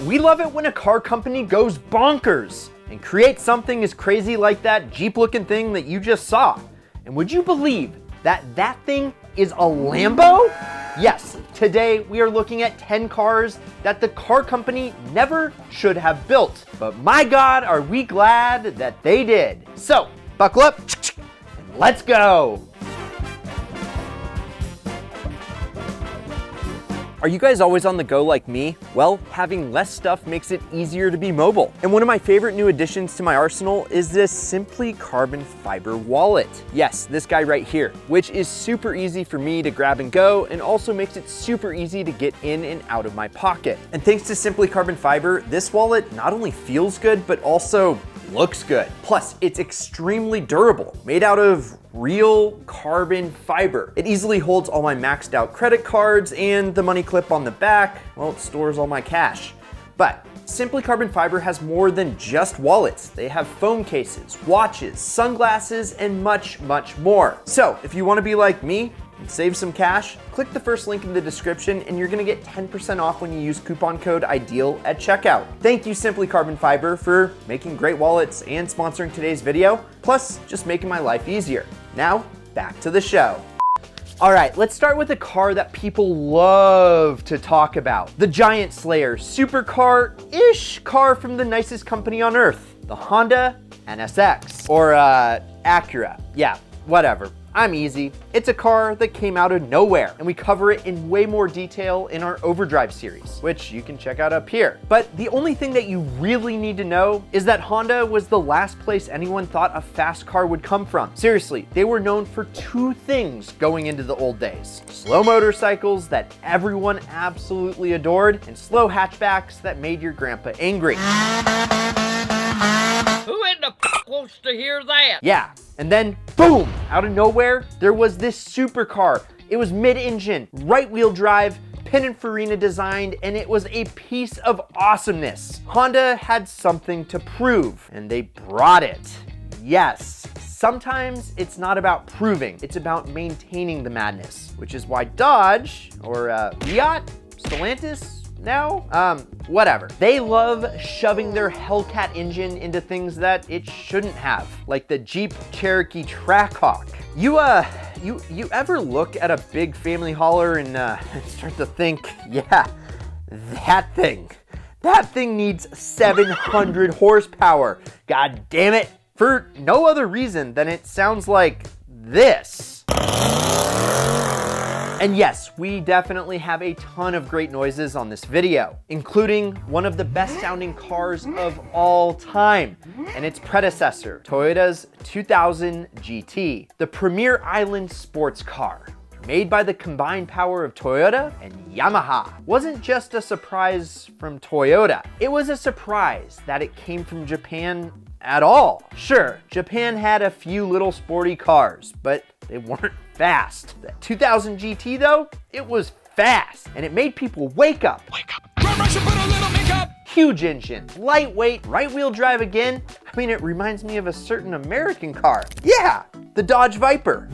We love it when a car company goes bonkers and creates something as crazy like that Jeep-looking thing that you just saw. And would you believe that that thing is a Lambo? Yes, today we are looking at 10 cars that the car company never should have built. But my God, are we glad that they did. So, buckle up and let's go. Are you guys always on the go like me? Well, having less stuff makes it easier to be mobile. And one of my favorite new additions to my arsenal is this Simply Carbon Fiber wallet. Yes, this guy right here, which is super easy for me to grab and go, and also makes it super easy to get in and out of my pocket. And thanks to Simply Carbon Fiber, this wallet not only feels good, but also looks good. Plus, it's extremely durable, made out of real carbon fiber. It easily holds all my maxed out credit cards, and the money clip on the back, well, it stores all my cash. But Simply Carbon Fiber has more than just wallets. They have phone cases, watches, sunglasses, and much, much more. So if you want to be like me and save some cash, click the first link in the description and you're gonna get 10% off when you use coupon code IDEAL at checkout. Thank you, Simply Carbon Fiber, for making great wallets and sponsoring today's video, plus just making my life easier. Now, back to the show. All right, let's start with a car that people love to talk about. The Giant Slayer supercar-ish car from the nicest company on earth, the Honda NSX, or Acura. Yeah, whatever. I'm easy. It's a car that came out of nowhere, and we cover it in way more detail in our Overdrive series, which you can check out up here. But the only thing that you really need to know is that Honda was the last place anyone thought a fast car would come from. Seriously, they were known for two things going into the old days: slow motorcycles that everyone absolutely adored, and slow hatchbacks that made your grandpa angry. Who in the f wants to hear that? Yeah, and then boom, out of nowhere, there was this supercar. It was mid-engine, right-wheel drive, Pininfarina designed, and it was a piece of awesomeness. Honda had something to prove, and they brought it. Yes, sometimes it's not about proving, it's about maintaining the madness, which is why Dodge, or Fiat, Stellantis, now, whatever. They love shoving their Hellcat engine into things that it shouldn't have, like the Jeep Cherokee Trackhawk. You ever look at a big family hauler and start to think, yeah, that thing needs 700 horsepower. God damn it. For no other reason than it sounds like this. And yes, we definitely have a ton of great noises on this video, including one of the best sounding cars of all time and its predecessor, Toyota's 2000 GT, the premier island sports car. Made by the combined power of Toyota and Yamaha. Wasn't just a surprise from Toyota, it was a surprise that it came from Japan at all. Sure, Japan had a few little sporty cars, but they weren't fast. The 2000 GT though, it was fast, and it made people wake up. Huge engine, lightweight, right-wheel drive again. I mean, it reminds me of a certain American car. Yeah, the Dodge Viper.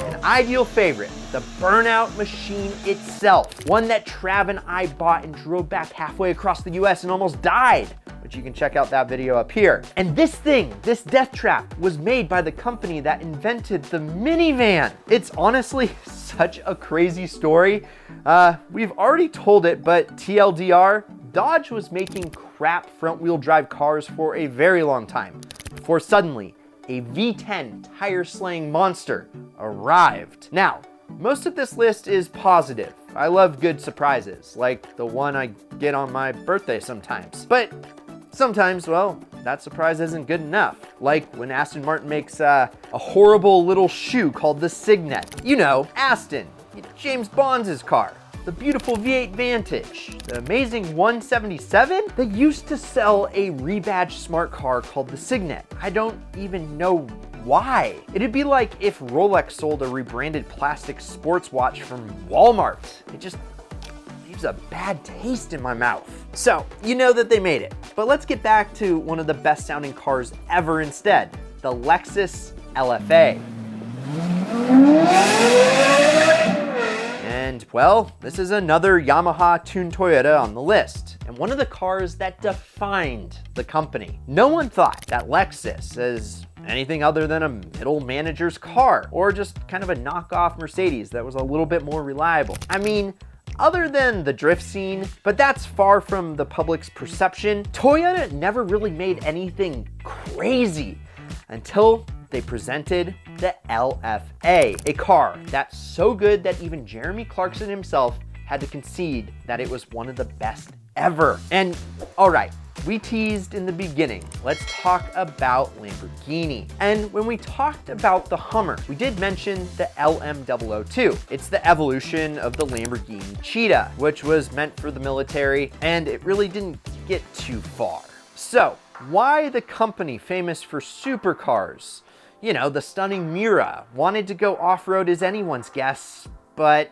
An ideal favorite, the Burnout machine itself. One that Trav and I bought and drove back halfway across the US and almost died, which you can check out that video up here. And this thing, this death trap, was made by the company that invented the minivan. It's honestly such a crazy story. We've already told it, but TLDR, Dodge was making crap front-wheel drive cars for a very long time, before suddenly a V10 tire-slaying monster arrived. Now, most of this list is positive. I love good surprises, like the one I get on my birthday sometimes. But sometimes, well, that surprise isn't good enough. Like when Aston Martin makes a horrible little shoe called the Signet. You know, Aston, James Bond's car. The beautiful V8 Vantage, the amazing 177. They used to sell a rebadged smart car called the Signet. I don't even know why. It'd be like if Rolex sold a rebranded plastic sports watch from Walmart. It just leaves a bad taste in my mouth. So, you know that they made it. But let's get back to one of the best sounding cars ever instead, the Lexus LFA. And well, this is another Yamaha tuned Toyota on the list, and one of the cars that defined the company. No one thought that Lexus is anything other than a middle manager's car, or just kind of a knockoff Mercedes that was a little bit more reliable. I mean, other than the drift scene, but that's far from the public's perception. Toyota never really made anything crazy until they presented the LFA, a car that's so good that even Jeremy Clarkson himself had to concede that it was one of the best ever. And all right, we teased in the beginning, let's talk about Lamborghini. And when we talked about the Hummer, we did mention the LM002. It's the evolution of the Lamborghini Cheetah, which was meant for the military, and it really didn't get too far. So, why the company famous for supercars? You know, the stunning Miura wanted to go off-road is anyone's guess, but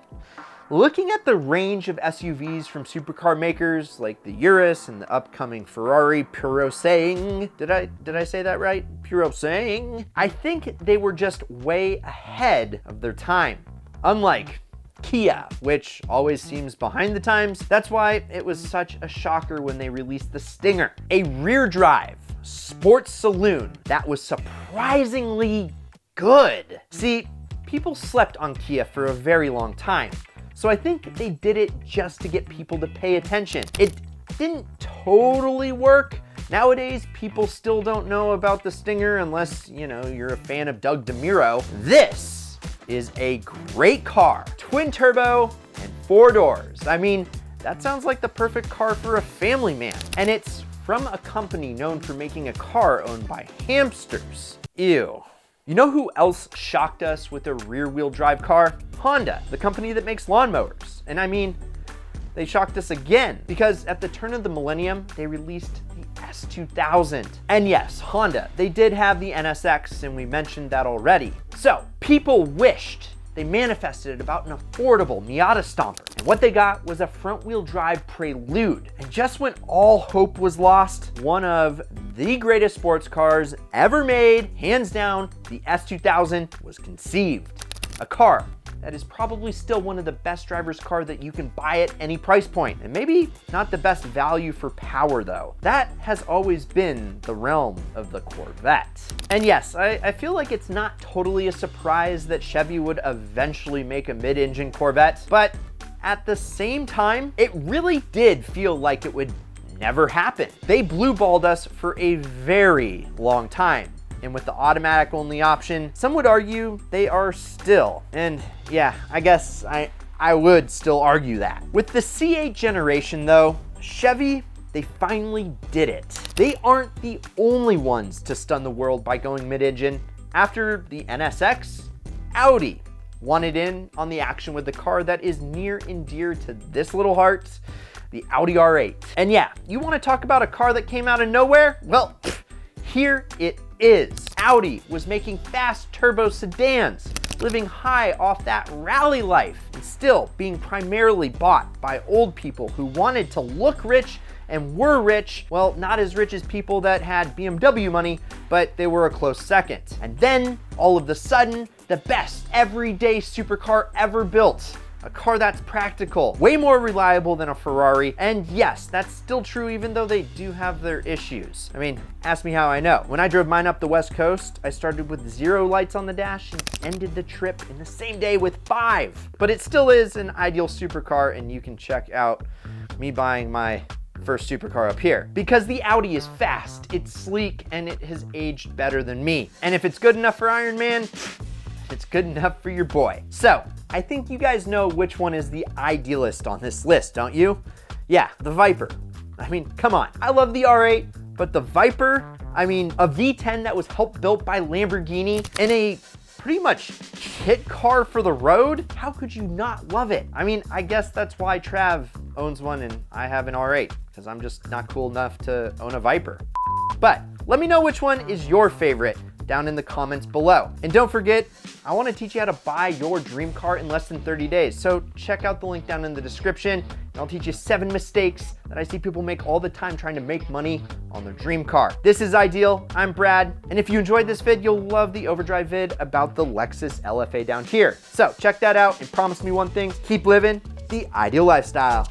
looking at the range of SUVs from supercar makers like the Urus and the upcoming Ferrari Purosangue, did I say that right? Purosangue? I think they were just way ahead of their time. Unlike Kia, which always seems behind the times. That's why it was such a shocker when they released the Stinger, a rear drive sports saloon that was surprisingly good. See, people slept on Kia for a very long time, so I think they did it just to get people to pay attention. It didn't totally work. Nowadays, people still don't know about the Stinger unless, you know, you're a fan of Doug DeMuro. This is a great car, twin turbo and 4 doors. I mean, that sounds like the perfect car for a family man. And it's from a company known for making a car owned by hamsters. Ew. You know who else shocked us with a rear-wheel drive car? Honda, the company that makes lawnmowers. And I mean, they shocked us again because at the turn of the millennium, they released the S2000. And yes, Honda, they did have the NSX, and we mentioned that already. So people wished they manifested about an affordable Miata Stomper. And what they got was a front-wheel drive Prelude. And just when all hope was lost, one of the greatest sports cars ever made, hands down, the S2000 was conceived. A car that is probably still one of the best driver's car that you can buy at any price point. And maybe not the best value for power though. That has always been the realm of the Corvette. And yes, I feel like it's not totally a surprise that Chevy would eventually make a mid-engine Corvette, but at the same time, it really did feel like it would never happen. They blue-balled us for a very long time. And with the automatic only option, some would argue they are still. And yeah, I guess I would still argue that. With the C8 generation though, Chevy, they finally did it. They aren't the only ones to stun the world by going mid-engine. After the NSX, Audi wanted in on the action with the car that is near and dear to this little heart, the Audi R8. And yeah, you wanna talk about a car that came out of nowhere? Well, here it is. Audi was making fast turbo sedans, living high off that rally life, and still being primarily bought by old people who wanted to look rich and were rich. Well, not as rich as people that had BMW money, but they were a close second. And then, all of a sudden, the best everyday supercar ever built. A car that's practical, way more reliable than a Ferrari, and yes, that's still true even though they do have their issues. I mean, ask me how I know. When I drove mine up the West Coast, I started with 0 lights on the dash and ended the trip in the same day with 5. But it still is an ideal supercar, and you can check out me buying my first supercar up here. Because the Audi is fast, it's sleek, and it has aged better than me. And if it's good enough for Iron Man, it's good enough for your boy. So, I think you guys know which one is the idealist on this list, don't you? Yeah, the Viper. I mean, come on. I love the R8, but the Viper, I mean, a V10 that was helped built by Lamborghini and a pretty much kit car for the road? How could you not love it? I mean, I guess that's why Trav owns one and I have an R8, because I'm just not cool enough to own a Viper. But let me know which one is your favorite. down in the comments below. And don't forget, I want to teach you how to buy your dream car in less than 30 days. So check out the link down in the description, and I'll teach you 7 mistakes that I see people make all the time trying to make money on their dream car. This is Ideal. I'm Brad. And if you enjoyed this vid, you'll love the overdrive vid about the Lexus LFA down here. So check that out and promise me one thing, keep living the ideal lifestyle.